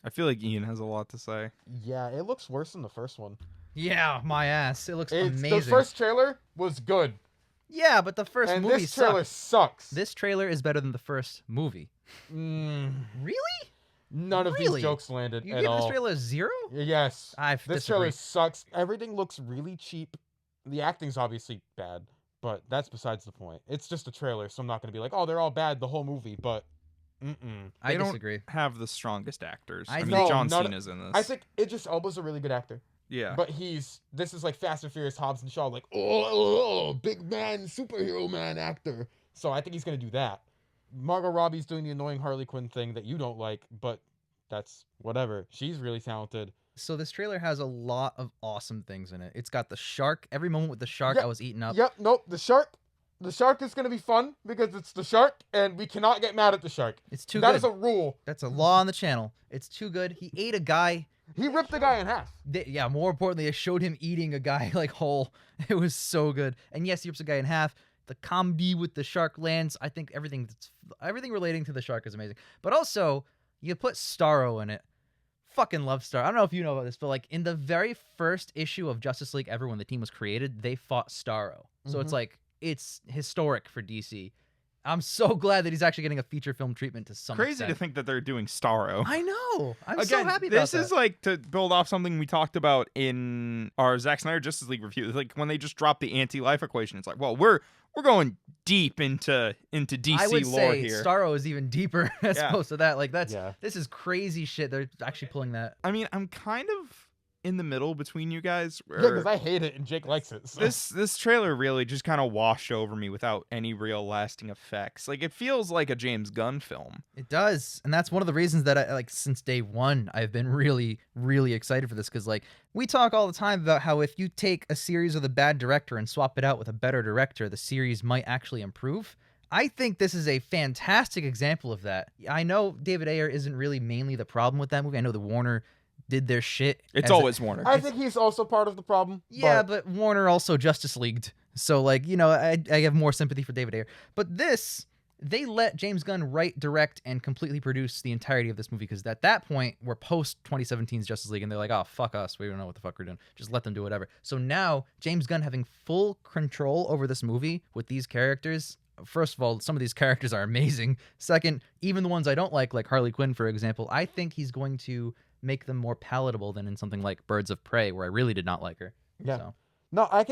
I feel like Ian has a lot to say. Yeah, it looks worse than the first one. Yeah, my ass. It looks amazing. The first trailer was good. Yeah, but the first and movie this trailer sucks. This trailer is better than the first movie. Really? None of these jokes landed you at give all. this trailer a 0? Yes. This disagree. trailer sucks. Everything looks really cheap. The acting's obviously bad, but that's besides the point. It's just a trailer, so I'm not going to be like, oh, they're all bad the whole movie, but I disagree. Don't have the strongest actors. I mean, No, John Cena's in this. I think Idris Elba's a really good actor. Yeah. But this is like Fast and Furious Hobbs and Shaw, like, oh, big man, superhero man actor. So I think he's going to do that. Margot Robbie's doing the annoying Harley Quinn thing that you don't like, but that's whatever. She's really talented. So this trailer has a lot of awesome things in it. It's got the shark. Every moment with the shark, I was eating up. Yep, nope, the shark. The shark is going to be fun because it's the shark, and we cannot get mad at the shark. It's too good. That is a rule. That's a law on the channel. It's too good. He ate a guy. He ripped a guy in half. Yeah, more importantly, it showed him eating a guy like whole. It was so good. And yes, he rips a guy in half. The combi with the shark lands. I think everything relating to the shark is amazing. But also, you put Starro in it. Fucking love Starro. I don't know if you know about this, but like in the very first issue of Justice League ever, when the team was created, they fought Starro. So it's like it's historic for DC. I'm so glad that he's actually getting a feature film treatment to some Crazy extent. to think that they're doing Starro. I know. I'm Again, so happy about this is like to build off something we talked about in our Zack Snyder Justice League review. It's like when they just dropped the anti-life equation. It's like, well, we're going deep into DC I would lore say here. Starro is even deeper as opposed to that. Like this is crazy shit. They're actually pulling that. I mean, I'm kind of in the middle between you guys. Yeah, because I hate it and Jake likes it. So. This trailer really just kind of washed over me without any real lasting effects. Like it feels like a James Gunn film. It does, and that's one of the reasons that I like since day one I've been really, really excited for this because like we talk all the time about how if you take a series with a bad director and swap it out with a better director, the series might actually improve. I think this is a fantastic example of that. I know David Ayer isn't really mainly the problem with that movie. I know the Warner did their shit. It's always Warner. I think he's also part of the problem. Yeah, but Warner also Justice Leagued. So, like, you know, I have more sympathy for David Ayer. But this, they let James Gunn write, direct, and completely produce the entirety of this movie because at that point, we're post-2017's Justice League, and they're like, oh, fuck us. We don't know what the fuck we're doing. Just let them do whatever. So now, James Gunn having full control over this movie with these characters. First of all, some of these characters are amazing. Second, even the ones I don't like Harley Quinn, for example, I think he's going to make them more palatable than in something like Birds of Prey, where I really did not like her. Yeah. So. No, I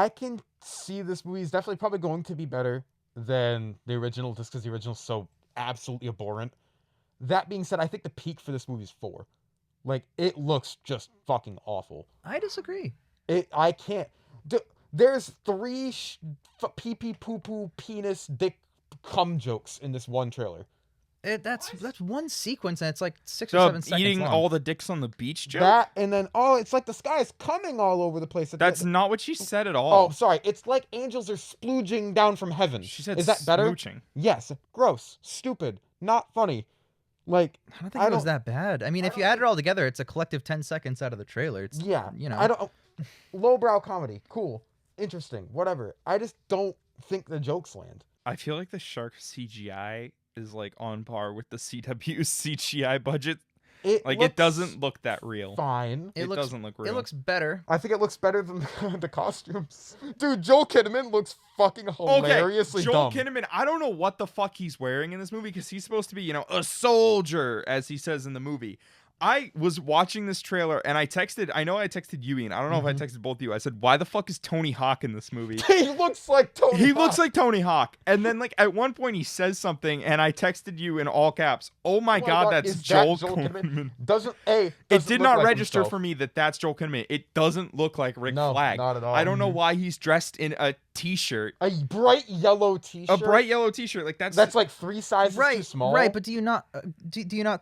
can see this movie is definitely probably going to be better than the original, just because the original is so absolutely abhorrent. That being said, I think the peak for this movie is 4. Like, it looks just fucking awful. I disagree. I can't. There's 3 pee-pee, poo-poo, penis, dick, cum jokes in this one trailer. That's one sequence, and it's like 6 or So 7 seconds eating long. all the dicks on the beach joke? That, and then, it's like the sky is coming all over the place. That's not what she said at all. Oh, sorry. It's like angels are splooging down from heaven. She said is that better? smooching. Yes. Gross. Stupid. Not funny. Like, I don't think it was that bad. I mean, if you add it all together, it's a collective 10 seconds out of the trailer. It's, you know. Lowbrow comedy. Cool. Interesting. Whatever. I just don't think the jokes land. I feel like the shark CGI is like on par with the CW's CGI budget. It doesn't look that real. Fine. It doesn't look real. It looks better. I think it looks better than the costumes. Dude, Joel Kinnaman looks fucking hilariously Joel dumb. Kinnaman, I don't know what the fuck he's wearing in this movie because he's supposed to be, a soldier, as he says in the movie. I was watching this trailer and I texted you, Ian. I don't know if I texted both of you. I said, why the fuck is Tony Hawk in this movie? He looks like Tony Hawk. He looks like Tony Hawk. And then like at one point he says something and I texted you in all caps. Oh my God, that's Joel Kinnaman. It did not register for me that that's Joel Kinnaman. It doesn't look like Rick Flag. Not at all. I don't know why he's dressed in a t-shirt. A bright yellow t-shirt. A bright yellow t-shirt. Like that's like 3 sizes too small. Right, but do you not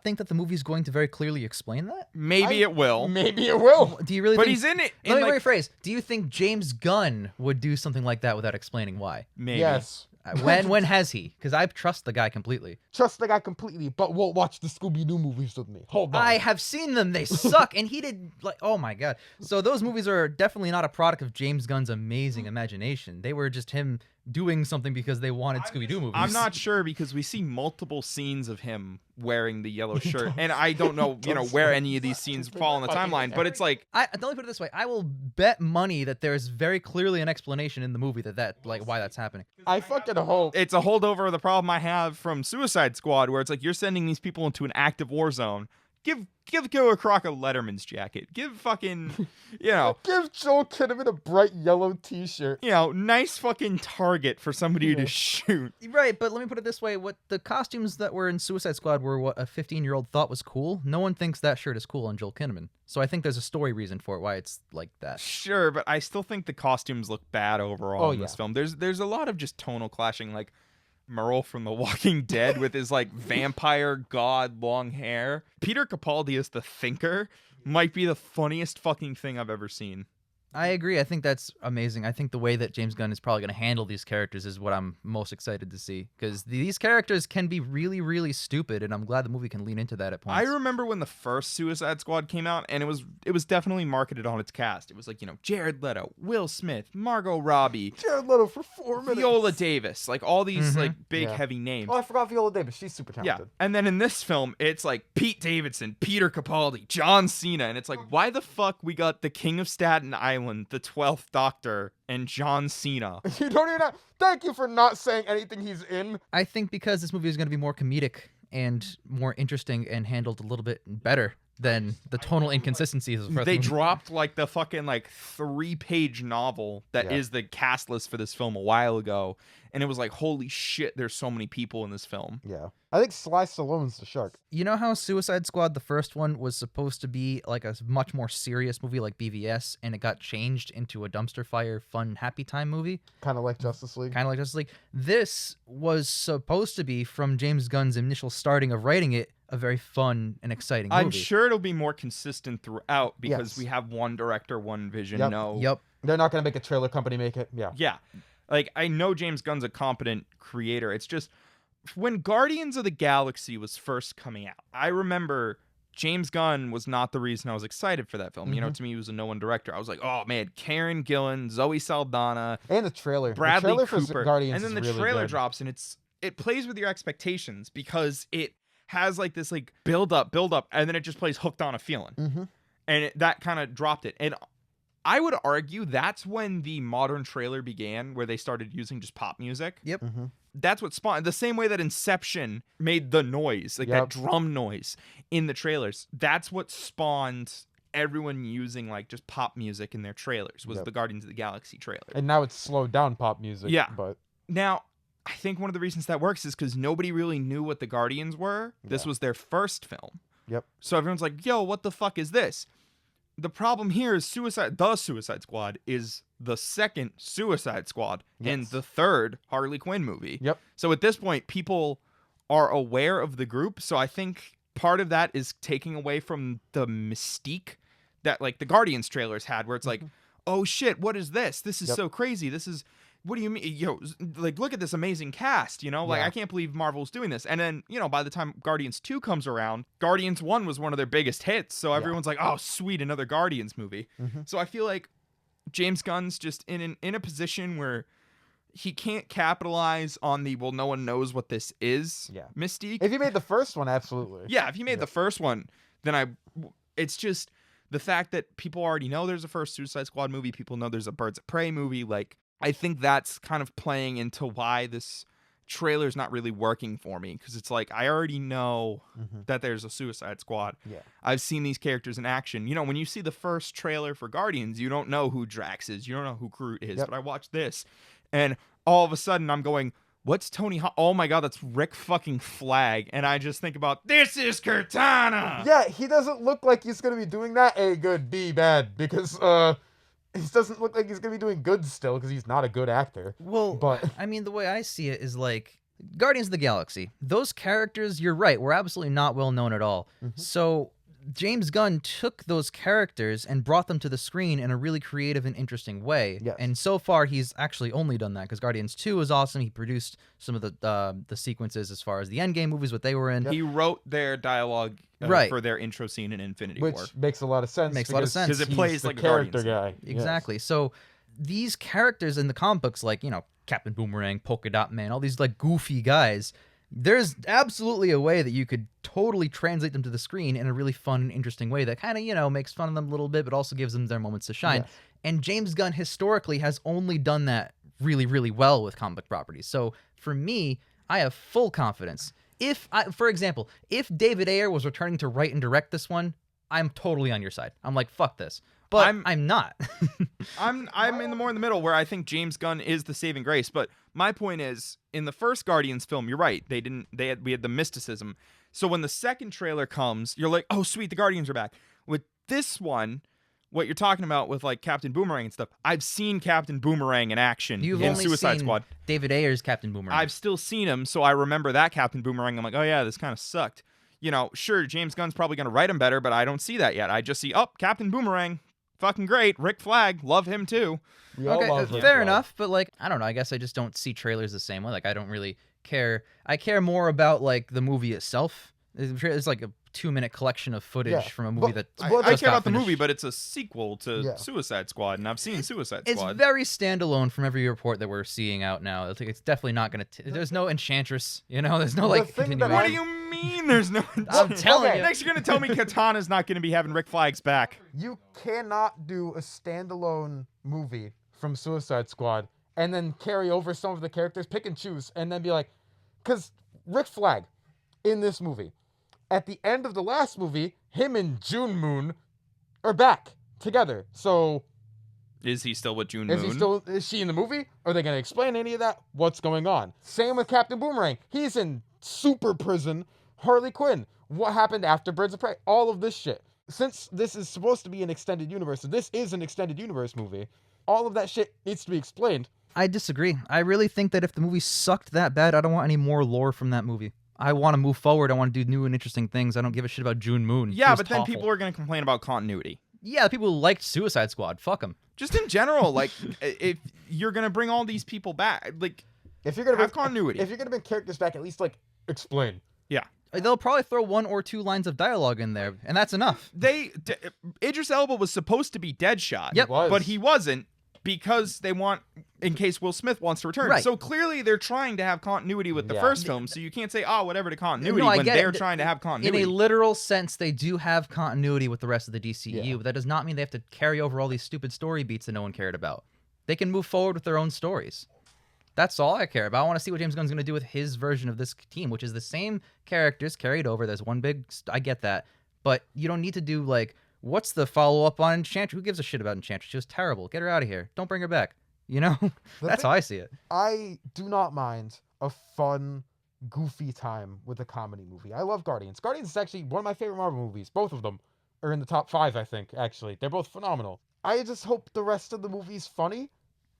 think that the movie's going to very clearly explain that? Maybe it will. Maybe it will. Do you really? But think, he's in it. Let me rephrase. Do you think James Gunn would do something like that without explaining why? Maybe. Yes. When has he? Because I trust the guy completely. Trust the guy completely, but won't watch the Scooby-Doo movies with me. Hold on. I have seen them. They suck. And he did oh my God. So those movies are definitely not a product of James Gunn's amazing imagination. They were just him doing something because they wanted Scooby-Doo movies. I'm not sure because we see multiple scenes of him wearing the yellow shirt, and I don't know, where any of these scenes fall on the timeline. But it's like, Let me put it this way: I will bet money that there's very clearly an explanation in the movie that like why that's happening. I fucking hope. it's a holdover of the problem I have from Suicide Squad, where it's like you're sending these people into an active war zone. Give Killer Croc a Letterman's jacket. Give fucking, Give Joel Kinnaman a bright yellow T-shirt. Nice fucking target for somebody to shoot. Right, but let me put it this way: what the costumes that were in Suicide Squad were what a 15-year-old thought was cool. No one thinks that shirt is cool on Joel Kinnaman. So I think there's a story reason for it why it's like that. Sure, but I still think the costumes look bad overall in this film. There's a lot of just tonal clashing, like Merle from The Walking Dead with his like vampire god long hair. Peter Capaldi as the Thinker might be the funniest fucking thing I've ever seen. I agree. I think that's amazing. I think the way that James Gunn is probably going to handle these characters is what I'm most excited to see, because these characters can be really, really stupid, and I'm glad the movie can lean into that at points. I remember when the first Suicide Squad came out, and it was definitely marketed on its cast. It was like, Jared Leto, Will Smith, Margot Robbie, Jared Leto for 4 minutes. Viola Davis, like all these like big heavy names. Oh, I forgot Viola Davis. She's super talented. Yeah, and then in this film, it's like Pete Davidson, Peter Capaldi, John Cena, and it's like, why the fuck we got the King of Staten Island, the 12th Doctor, and John Cena? You don't even thank you for not saying anything he's in. I think because this movie is going to be more comedic and more interesting and handled a little bit better than the tonal inconsistencies of the They movie. dropped like the fucking like 3-page novel that is the cast list for this film a while ago, and it was like, holy shit, there's so many people in this film. Yeah. I think Sly Stallone's the shark. You know how Suicide Squad, the first one, was supposed to be like a much more serious movie like BVS, and it got changed into a dumpster fire, fun, happy time movie? Kind of like Justice League. Kind of like Justice League. This was supposed to be, from James Gunn's initial starting of writing it, a very fun and exciting movie. I'm sure it'll be more consistent throughout because we have one director, one vision. Yep. They're not going to make a trailer company make it. Yeah. Yeah. Like, I know James Gunn's a competent creator. It's just, when Guardians of the Galaxy was first coming out, I remember James Gunn was not the reason I was excited for that film. To me, he was a no-one director. I was like, oh, man, Karen Gillan, Zoe Saldana. And the trailer. Bradley the trailer Cooper. For Guardians and then the really trailer good. drops, and it plays with your expectations because it has like this like build up, and then it just plays Hooked on a Feeling. Mm-hmm. And that kind of dropped it. And I would argue that's when the modern trailer began, where they started using just pop music. Yep. Mm-hmm. That's what spawned, the same way that Inception made the noise, like that drum noise in the trailers. That's what spawned everyone using like just pop music in their trailers, was the Guardians of the Galaxy trailer. And now it's slowed down pop music. Yeah. But now, I think one of the reasons that works is because nobody really knew what the Guardians were. This was their first film. Yep. So everyone's like, yo, what the fuck is this? The problem here is the Suicide Squad is the second Suicide Squad and the third Harley Quinn movie. Yep. So at this point, people are aware of the group. So I think part of that is taking away from the mystique that like the Guardians trailers had, where it's like, oh shit, what is this? This is so crazy. This is, what do you mean? Like, look at this amazing cast, Like, I can't believe Marvel's doing this. And then, by the time Guardians 2 comes around, Guardians 1 was one of their biggest hits. So everyone's like, oh, sweet, another Guardians movie. Mm-hmm. So I feel like James Gunn's just in a position where he can't capitalize on the, well, no one knows what this is mystique. If he made the first one, absolutely. Yeah, if he made the first one, then it's just the fact that people already know there's a first Suicide Squad movie. People know there's a Birds of Prey movie. Like, I think that's kind of playing into why this trailer's not really working for me, because it's like, I already know that there's a Suicide Squad. Yeah. I've seen these characters in action. When you see the first trailer for Guardians, you don't know who Drax is. You don't know who Groot is. But I watched this, and all of a sudden I'm going, what's Tony oh my god, that's Rick fucking Flag. And I just think about, this is Cortana! Yeah, he doesn't look like he's going to be doing that. A, good, B, bad. Because, he doesn't look like he's going to be doing good still, because he's not a good actor. Well, but I mean, the way I see it is like, Guardians of the Galaxy, those characters, you're right, were absolutely not well known at all. So James Gunn took those characters and brought them to the screen in a really creative and interesting way. Yes. And so far, he's actually only done that, because Guardians 2 was awesome. He produced some of the sequences as far as the Endgame movies, what they were in. He wrote their dialogue for their intro scene in Infinity War. Which makes a lot of sense. Makes a lot of sense. Because it plays the like a character Guardians guy. Exactly. So these characters in the comic books, like, you know, Captain Boomerang, Polka Dot Man, all these like goofy guys, there's absolutely a way that you could totally translate them to the screen in a really fun and interesting way that kind of, you know, makes fun of them a little bit, but also gives them their moments to shine. Yes. And James Gunn historically has only done that really, really well with comic book properties. So for me, I have full confidence. For example, if David Ayer was returning to write and direct this one, I'm totally on your side. I'm like, fuck this. But I'm not. I'm in the middle where I think James Gunn is the saving grace. But my point is, in the first Guardians film, you're right. We had the mysticism. So when the second trailer comes, you're like, oh sweet, the Guardians are back. With this one, what you're talking about with like Captain Boomerang and stuff, I've seen Captain Boomerang in action You've in only Suicide seen Squad. David Ayer's Captain Boomerang. I've still seen him, so I remember that Captain Boomerang. I'm like, oh yeah, this kind of sucked. You know, sure, James Gunn's probably going to write him better, but I don't see that yet. I just see, oh, Captain Boomerang. Fucking great. Rick Flag. Love him too. We all Okay, love Rick fair Flag. enough, but like, I don't know. I guess I just don't see trailers the same way. Like, I don't really care. I care more about like the movie itself. It's like a 2-minute collection of footage Yeah, from a movie but- that but I just care got about the movie, finished. but it's a sequel to Yeah. Suicide Squad, and I've seen Suicide It's Squad. very standalone from every report that we're seeing out now. It's definitely not going to. There's no Enchantress, you know. There's no The like thing that What continuation. do you mean there's no... I'm telling Okay. you. Next you're going to tell me Katana's not going to be having Rick Flag's back. You cannot do a standalone movie from Suicide Squad and then carry over some of the characters, pick and choose, and then be like, because Rick Flag in this movie, at the end of the last movie, him and June Moon are back together. So Is he still with June is Moon? is she in the movie? Are they going to explain any of that? What's going on? Same with Captain Boomerang. He's in super prison. Harley Quinn. What happened after Birds of Prey? All of this shit. Since this is supposed to be an extended universe, and this is an extended universe movie, all of that shit needs to be explained. I disagree. I really think that if the movie sucked that bad, I don't want any more lore from that movie. I want to move forward. I want to do new and interesting things. I don't give a shit about June Moon. Yeah, but then people are going to complain about continuity. Yeah, the people who liked Suicide Squad. Fuck them. Just in general, like, if you're going to bring all these people back, like, If you're gonna have bring continuity. if you're gonna bring characters back, at least like explain. They'll probably throw 1 or 2 lines of dialogue in there, and that's enough. Idris Elba was supposed to be Deadshot. Yep. But he wasn't because they want, in case Will Smith wants to return. Right. So clearly they're trying to have continuity with the Yeah. first film, so you can't say, oh, whatever to continuity No, I when get they're it. trying to have In continuity. a literal sense, they do have continuity with the rest of the DCU, Yeah. but that does not mean they have to carry over all these stupid story beats that no one cared about. They can move forward with their own stories. That's all I care about. I want to see what James Gunn's going to do with his version of this team, which is the same characters carried over. There's one big... I get that. But you don't need to do, like, what's the follow-up on Enchantress? Who gives a shit about Enchantress? She was terrible. Get her out of here. Don't bring her back. You know? That's how I see it. I do not mind a fun, goofy time with a comedy movie. I love Guardians. Guardians is actually one of my favorite Marvel movies. Both of them are in the top 5, I think, actually. They're both phenomenal. I just hope the rest of the movie's funny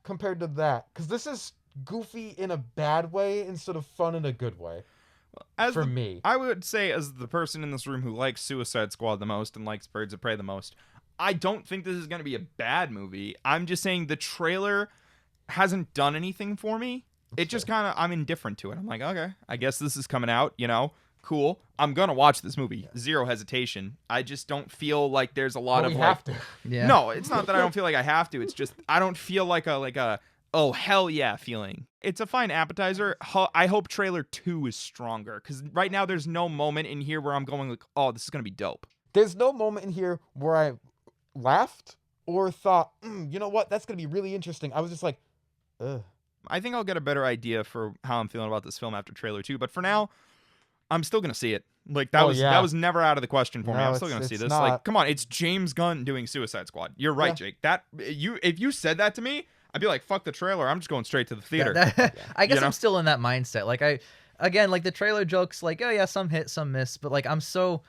compared to that. Because this is goofy in a bad way instead of fun in a good way. For me. I would say, as the person in this room who likes Suicide Squad the most and likes Birds of Prey the most, I don't think this is going to be a bad movie. I'm just saying the trailer hasn't done anything for me. It just kind of, I'm indifferent to it. I'm like, okay, I guess this is coming out, you know, cool. I'm going to watch this movie. Zero hesitation. I just don't feel like there's a lot But of we like, have to. Yeah. no, it's not that I don't feel like I have to. It's just, I don't feel like a, oh, hell yeah feeling. It's a fine appetizer. I hope trailer 2 is stronger. Because right now there's no moment in here where I'm going like, oh, this is going to be dope. There's no moment in here where I laughed or thought, you know what, that's going to be really interesting. I was just like, ugh. I think I'll get a better idea for how I'm feeling about this film after trailer 2. But for now, I'm still going to see it. Like, that yeah. was never out of the question for me. No, I'm still going to it's see this. not. Like, come on, it's James Gunn doing Suicide Squad. You're right, Yeah. Jake. If you said that to me, I'd be like, fuck the trailer. I'm just going straight to the theater. I guess You know? I'm still in that mindset. Like again, like the trailer jokes, like, oh yeah, some hit, some miss, but like I'm kind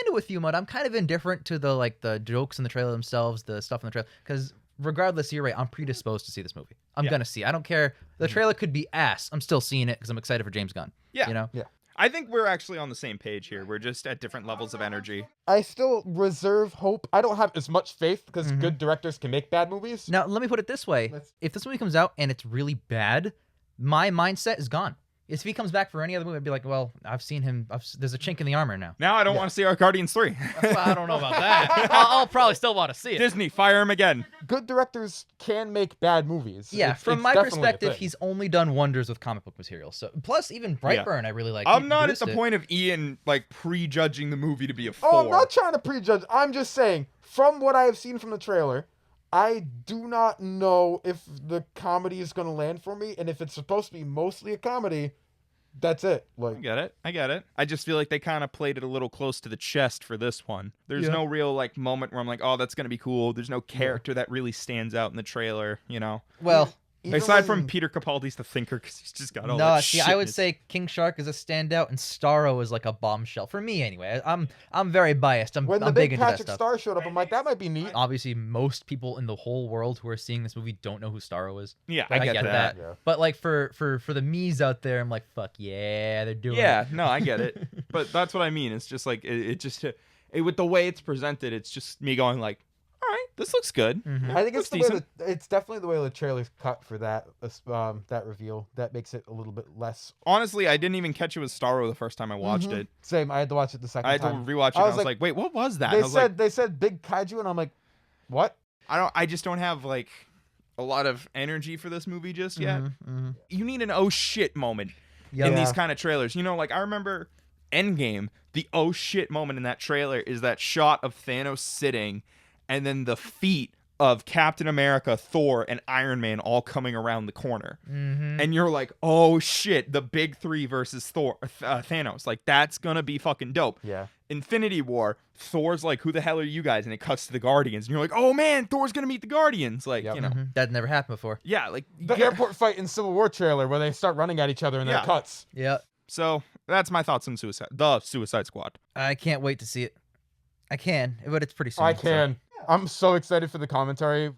of with you, Mud. I'm kind of indifferent to the jokes in the trailer themselves, the stuff in the trailer, because regardless, you're right. I'm predisposed to see this movie. I'm gonna see. I don't care. The trailer could be ass. I'm still seeing it because I'm excited for James Gunn. Yeah. You know. Yeah. I think we're actually on the same page here. We're just at different levels of energy. I still reserve hope. I don't have as much faith because Mhm. good directors can make bad movies. Now let me put it this way: Let's- if this movie comes out and it's really bad, my mindset is gone. If he comes back for any other movie, I'd be like, well, I've seen him. There's a chink in the armor now. Now I don't want to see our Guardians 3. Well, I don't know about that. I'll probably still want to see it. Disney, fire him again. Good directors can make bad movies. Yeah, It's from my definitely a perspective, thing. he's only done wonders with comic book material. So plus even Brightburn, I really like. I'm He not at produced the it. point of Ian like prejudging the movie to be a 4. Oh, I'm not trying to prejudge. I'm just saying, from what I have seen from the trailer, I do not know if the comedy is going to land for me, and if it's supposed to be mostly a comedy, that's it. I Like, get it. I just feel like they kind of played it a little close to the chest for this one. There's Yeah. no real like moment where I'm like, oh, that's gonna be cool. There's no character that really stands out in the trailer, you know. Well, even Aside when- from Peter Capaldi's the Thinker, because he's just got all no, that see, shit I in would his- say King Shark is a standout, and Starro is like a bombshell for me. Anyway, I'm very biased. I'm when the big big into that Patrick stuff. Star showed up, I'm like, that might be neat. Obviously, most people in the whole world who are seeing this movie don't know who Starro is. Yeah, I I get get that. Yeah. But like for the me's out there, I'm like, fuck yeah, they're doing Yeah, it. no, I get it. But that's what I mean. It's just like with the way it's presented, it's just me going like, all right, this looks good. Mhm. I think it's Looks the way it's definitely the way the trailer's cut for that that reveal that makes it a little bit less. Honestly, I didn't even catch it was Starro the first time I watched Mhm. it. Same. I had to watch it the second I had to time. rewatch it. I And I was was like- like, wait, what was that? They I was like, they said big kaiju, and I'm like, what? I just don't have like a lot of energy for this movie just yet. Mhm. You need an oh shit moment Yep. in these Yeah. kind of trailers. You know, like I remember Endgame, the oh shit moment in that trailer is that shot of Thanos sitting and then the feet of Captain America, Thor, and Iron Man all coming around the corner. Mhm. And you're like, oh shit, the big three versus Thanos. Like, that's gonna be fucking dope. Yeah. Infinity War, Thor's like, who the hell are you guys? And it cuts to the Guardians. And you're like, oh man, Thor's gonna meet the Guardians. Like, Yep. you know. Mhm. That never happened before. Yeah, like, The yeah. airport fight in Civil War trailer where they start running at each other and then Yeah. it cuts. Yeah. So, that's my thoughts on Suicide Squad. I can't wait to see it. I can, but it's pretty soon. I so- can. I'm so excited for the commentary